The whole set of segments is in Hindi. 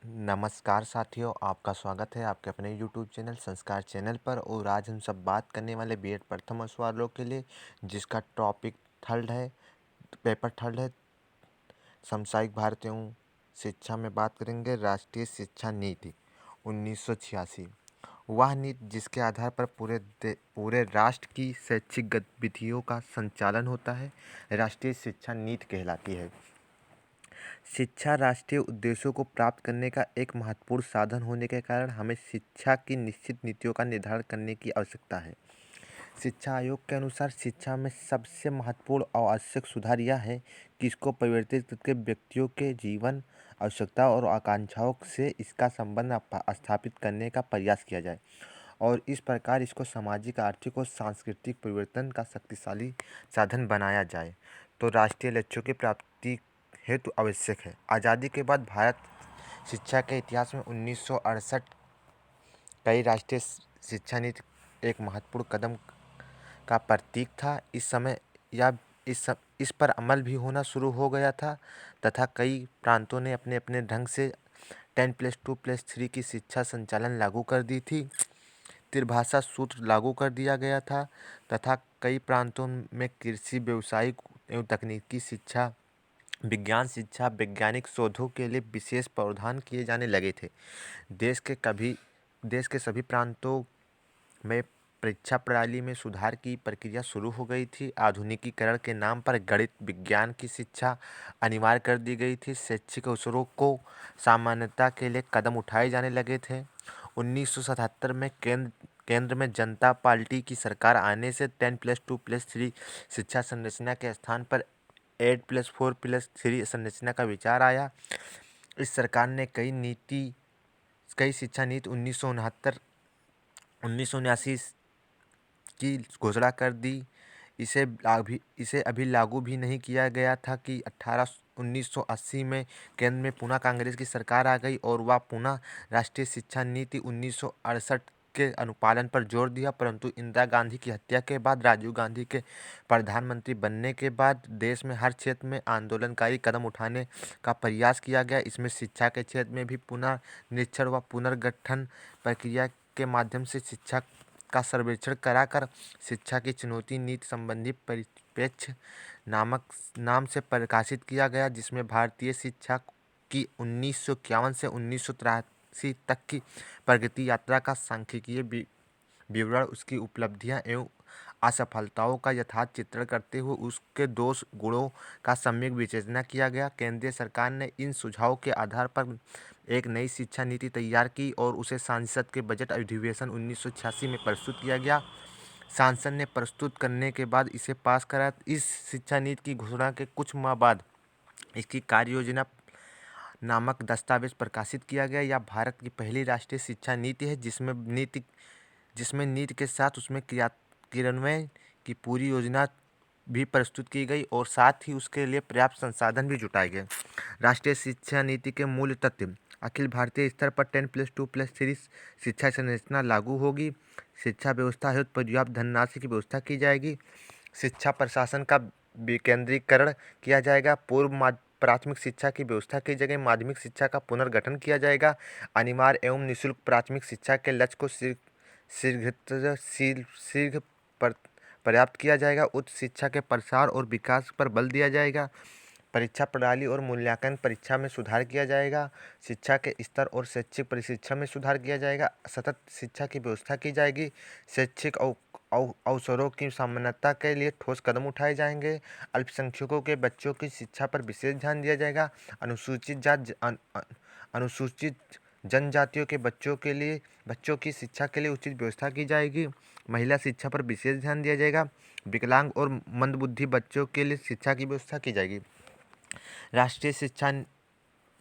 नमस्कार साथियों, आपका स्वागत है आपके अपने यूट्यूब चैनल संस्कार चैनल पर। और आज हम सब बात करने वाले बीएड प्रथम वर्ष वालों के लिए, जिसका टॉपिक थर्ड है, पेपर थर्ड है, समसामयिक भारत एवं शिक्षा में बात करेंगे। राष्ट्रीय शिक्षा नीति 1986, वह नीति जिसके आधार पर पूरे राष्ट्र की शैक्षिक गतिविधियों का संचालन होता है, राष्ट्रीय शिक्षा नीति कहलाती है। शिक्षा राष्ट्रीय उद्देश्यों को प्राप्त करने का एक महत्वपूर्ण साधन होने के कारण हमें शिक्षा की निश्चित नीतियों का निर्धारण करने की आवश्यकता है। शिक्षा आयोग के अनुसार शिक्षा में सबसे महत्वपूर्ण और आवश्यक सुधार यह है कि इसको परिवर्तित करके व्यक्तियों के जीवन, आवश्यकता और आकांक्षाओं से इसका संबंध स्थापित करने का प्रयास किया जाए और इस प्रकार इसको सामाजिक, आर्थिक और सांस्कृतिक परिवर्तन का शक्तिशाली साधन बनाया जाए। तो राष्ट्रीय लक्ष्यों की प्राप्ति हेतु आवश्यक है। आज़ादी के बाद भारत शिक्षा के इतिहास में 1968 कई राष्ट्रीय शिक्षा नीति एक महत्वपूर्ण कदम का प्रतीक था। इस समय या इस पर अमल भी होना शुरू हो गया था तथा कई प्रांतों ने अपने अपने ढंग से 10+2+3 की शिक्षा संचालन लागू कर दी थी। त्रिभाषा सूत्र लागू कर दिया गया था तथा कई प्रांतों में कृषि, व्यवसायिक एवं तकनीकी शिक्षा, विज्ञान शिक्षा, वैज्ञानिक शोधों के लिए विशेष प्रावधान किए जाने लगे थे। देश के सभी प्रांतों में परीक्षा प्रणाली में सुधार की प्रक्रिया शुरू हो गई थी। आधुनिकीकरण के नाम पर गणित, विज्ञान की शिक्षा अनिवार्य कर दी गई थी। शैक्षिक अवसरों को सामान्यता के लिए कदम उठाए जाने लगे थे। 1977 में केंद्र में जनता पार्टी की सरकार आने से 10+2+3 शिक्षा संरचना के स्थान पर 8+4+3 संरचना का विचार आया। इस सरकार ने कई शिक्षा नीति 1979 की घोषणा कर दी। इसे अभी लागू भी नहीं किया गया था कि 1980 में केंद्र में पुनः कांग्रेस की सरकार आ गई और वह पुनः राष्ट्रीय शिक्षा नीति 1968 के अनुपालन पर जोर दिया। परंतु इंदिरा गांधी की हत्या के बाद, राजीव गांधी के प्रधानमंत्री बनने के बाद देश में हर क्षेत्र में आंदोलनकारी कदम उठाने का प्रयास किया गया। इसमें शिक्षा के क्षेत्र में भी पुनर्निरीक्षण व पुनर्गठन प्रक्रिया के माध्यम से शिक्षा का सर्वेक्षण कराकर शिक्षा की चुनौती नीति संबंधी परिप्रेक्ष्य नाम से प्रकाशित किया गया, जिसमें भारतीय शिक्षा की 1951 से 1983 तक की प्रगति यात्रा का सांख्यिकीय विवरण, उसकी उपलब्धियां एवं असफलताओं का यथार्थ चित्रण करते हुए उसके दोष गुणों का सम्यक विवेचना किया गया। केंद्रीय सरकार ने इन सुझावों के आधार पर एक नई शिक्षा नीति तैयार की और उसे संसद के बजट अधिवेशन 1986 में प्रस्तुत किया गया। संसद ने प्रस्तुत करने के बाद इसे पास करा। इस शिक्षा नीति की घोषणा के कुछ माह बाद इसकी कार्य योजना नामक दस्तावेज प्रकाशित किया गया। यह भारत की पहली राष्ट्रीय शिक्षा नीति है जिसमें नीति के साथ उसमें क्रियान्वयन की पूरी योजना भी प्रस्तुत की गई और साथ ही उसके लिए पर्याप्त संसाधन भी जुटाए गए। राष्ट्रीय शिक्षा नीति के मूल तत्व: अखिल भारतीय स्तर पर 10+2+3 शिक्षा संरचना लागू होगी। शिक्षा व्यवस्था हेतु पर्याप्त धनराशि की व्यवस्था की जाएगी। शिक्षा प्रशासन का विकेंद्रीकरण किया जाएगा। प्राथमिक शिक्षा की व्यवस्था की जगह माध्यमिक शिक्षा का पुनर्गठन किया जाएगा। अनिवार्य एवं निःशुल्क प्राथमिक शिक्षा के लक्ष्य को शीघ्र पर्याप्त किया जाएगा। उच्च शिक्षा के प्रसार और विकास पर बल दिया जाएगा। परीक्षा प्रणाली और मूल्यांकन परीक्षा में सुधार किया जाएगा। शिक्षा के स्तर और शैक्षिक प्रशिक्षण में सुधार किया जाएगा। सतत शिक्षा की व्यवस्था की जाएगी। शैक्षिक अवसरों की समानता के लिए ठोस कदम उठाए जाएंगे। अल्पसंख्यकों के बच्चों की शिक्षा पर विशेष ध्यान दिया जाएगा। अनुसूचित जनजातियों के बच्चों की शिक्षा के लिए उचित व्यवस्था की जाएगी। महिला शिक्षा पर विशेष ध्यान दिया जाएगा। विकलांग और मंदबुद्धि बच्चों के लिए शिक्षा की व्यवस्था की जाएगी। राष्ट्रीय शिक्षा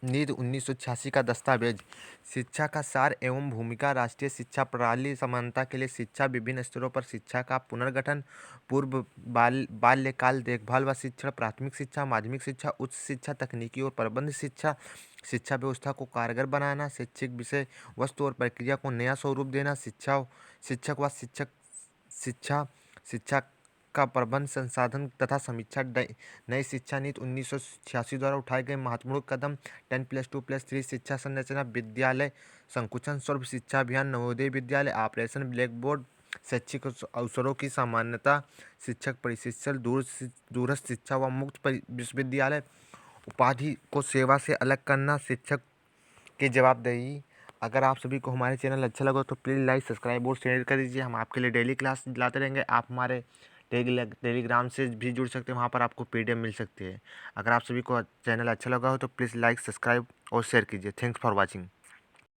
नीति 1986 का दस्तावेज: शिक्षा का सार एवं भूमिका, राष्ट्रीय शिक्षा प्रणाली, समानता के लिए शिक्षा, विभिन्न स्तरों पर शिक्षा का पुनर्गठन, पूर्व बाल्यकाल देखभाल व शिक्षण, प्राथमिक शिक्षा, माध्यमिक शिक्षा, उच्च शिक्षा, तकनीकी और प्रबंध शिक्षा, शिक्षा व्यवस्था को कारगर बनाना, शैक्षिक विषय वस्तु और प्रक्रिया को नया स्वरूप देना, शिक्षक व शिक्षा का प्रबंध, संसाधन तथा समीक्षा, नई शिक्षा नीति 1986 द्वारा उठाए गए महत्वपूर्ण कदम, 10+2+3 शिक्षा संरचना, विद्यालय संकुचन, सर्व शिक्षा अभियान, Navodaya Vidyalaya, operation black board, शैक्षिक अवसरों की समानता, शिक्षक परिशिष्ट, दूरस्थ शिक्षा व मुक्त विश्वविद्यालय उपाधि को सेवा से अलग करना, शिक्षक की जवाबदेही। अगर आप सभी को हमारे चैनल अच्छा लगा तो प्लीज़ लाइक, सब्सक्राइब और शेयर कर दीजिए। हम आपके लिए डेली क्लास लाते रहेंगे। आप हमारे टेलीग्राम से भी जुड़ सकते हैं, वहाँ पर आपको PDF मिल सकती है। अगर आप सभी को चैनल अच्छा लगा हो तो प्लीज़ लाइक, सब्सक्राइब और शेयर कीजिए। Thanks for watching.